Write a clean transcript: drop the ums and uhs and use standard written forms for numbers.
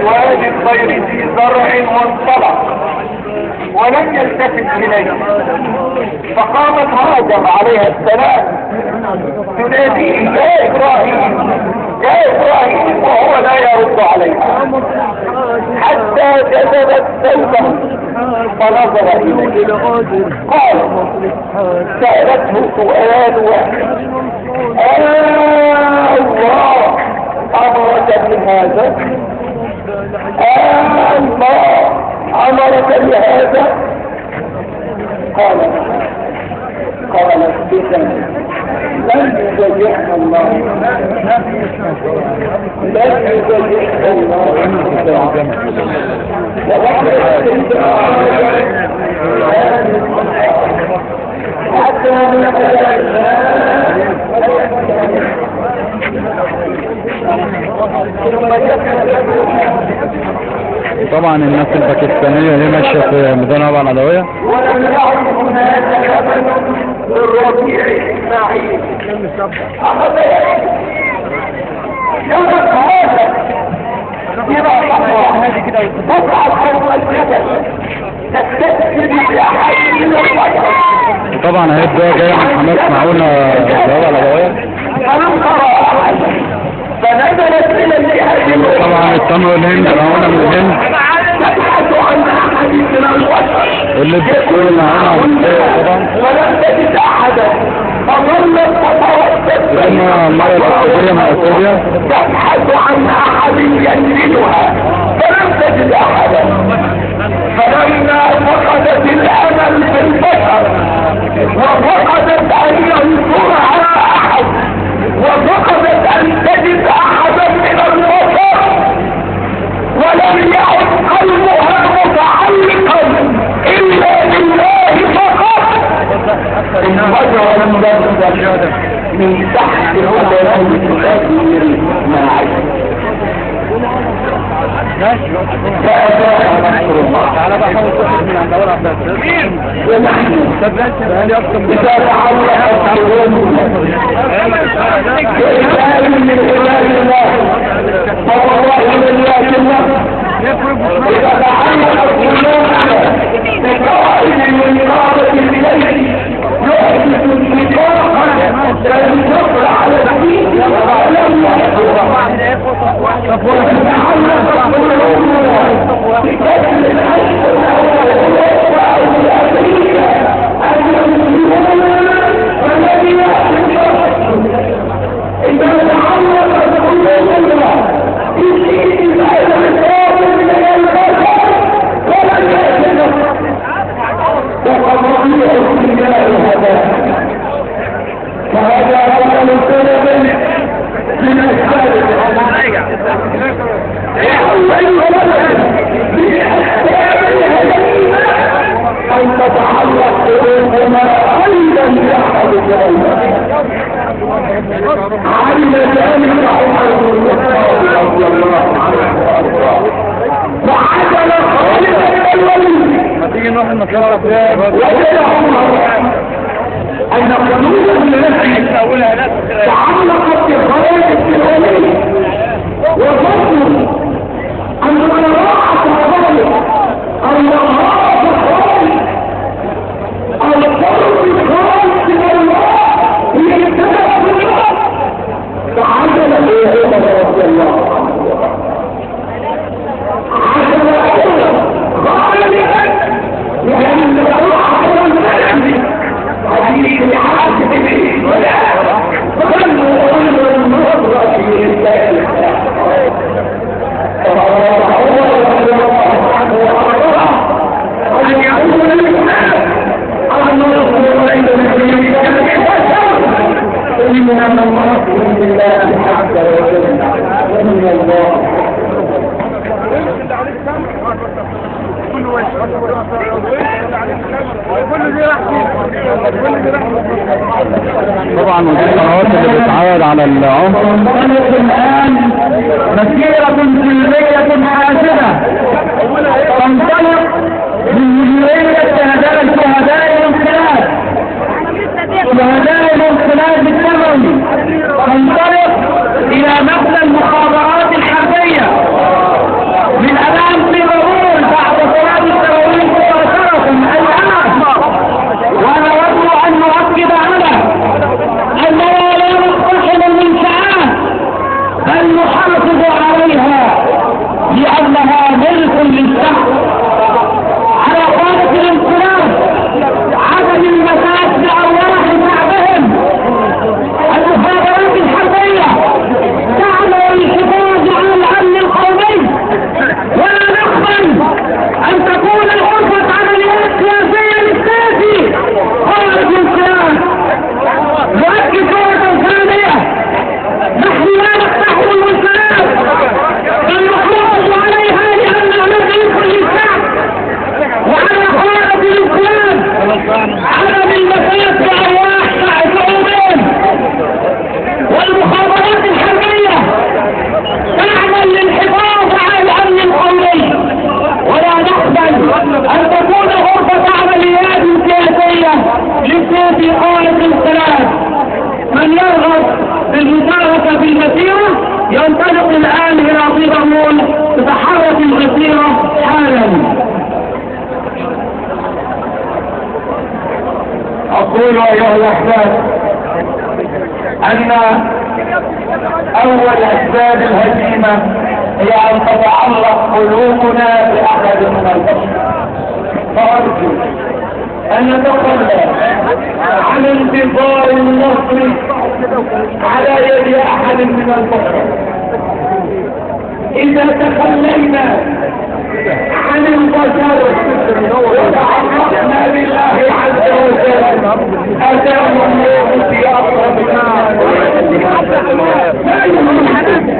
وادي الخير في زرع وانطلق ولم يلتفت اليه، فقامت هاجر عليها السلام تناديه يا ابراهيم يا ابراهيم وهو لا يرد عليها، حتى جذبت ثوبه فنظر اليه قال سألته سؤال واحد: الله امرك بهذا؟ الله امرك بهذا؟ قال بك لن يضيعنا الله، لن يضيعنا طبعا الناس الباكستانية هي ماشية في ميدان أبو العدوية. ولم يعد هناك لبن للربيع اسماعيل اخذ يوم هذا يرى هذه كده تقعد حول الجبل تستكبر بأحد من البشر. طبعا هي الدواء جاية من حماس معونة أبو العدوية. فلم ترى احد فنزلت الى الجهاد. طبعا التمر الهند معونة من الهند تبحث عن احد من البشر اللي بتقول معونة طبعا، ولم تجد احدا فظلت تتردد لما مرت السورية مع سوريا تبحث عن احد ينزلها فلم تجد احدا، فلما فقدت الامل في البشر وفقدت ان ينصرها احد وفقدت ان تجد احدا من البشر ولم يعد قلبها متعلقا الا بالله فقط، انفجر البشر من تحت قدمي الكثير معي. تعالى بقى حاول تخرج من عند أول عباس. إذا تعلق القلوب بإنسان من عباد الله فوالله من يأتي الله، إذا تعلق القلوب بقائد من إرادة الليل يحدث انتقاقا لن يصل على الدين ولم يحدث وتتعلق القلوب بكسر الحشد والوفاء والأبرية أن يمسكون والذي يحدث إذا تعلق القلوب بشيء بعد الخوف من البشر ولم يحدث وقد رضيه الرجال هذا، فهذا أول سبب من أسباب أن تتعلق قلوبنا أيضا بأحد الجرائم. علم ذلك عمر بن الخطاب رضي الله عنه وأرضاه وعدل خالدا الولي. تيجي نروح المسألة وجد عمر أن قلوب الناس تعلقت بخالد الولي وظنوا أن قراءة ذلك الوهاب خالد القرب الخالد من الله هي السبب في الله، فعجل عمر رضي الله عنه عجل خالدا لأن روحه النبي حديث الحاسب به ولا ظنوا أن النظرة في الله أن يكون الإنسان النظر بين الدين إنما النصر بالله عز وجل من الله. طبعا القنوات اللي بتعود على العنف. الآن مسيرة سلمية حاسمة تنطلق من مديرية شهداء الانقلاب شهداء الانقلاب الثانوي، تنطلق إلى مبنى المخابرات الأمور تتحرك البصيرة حالا. أقول أيها الأحباب أن أول أسباب الهزيمة هي أن تتعلق قلوبنا بأحد من البشر، فأرجو أن نتخلى عن انتظار النصر على يد أحد من البشر. إذا تخلينا عن البشر وتعرفنا بالله عز وجل أتانا الله في أقرب ما يمكن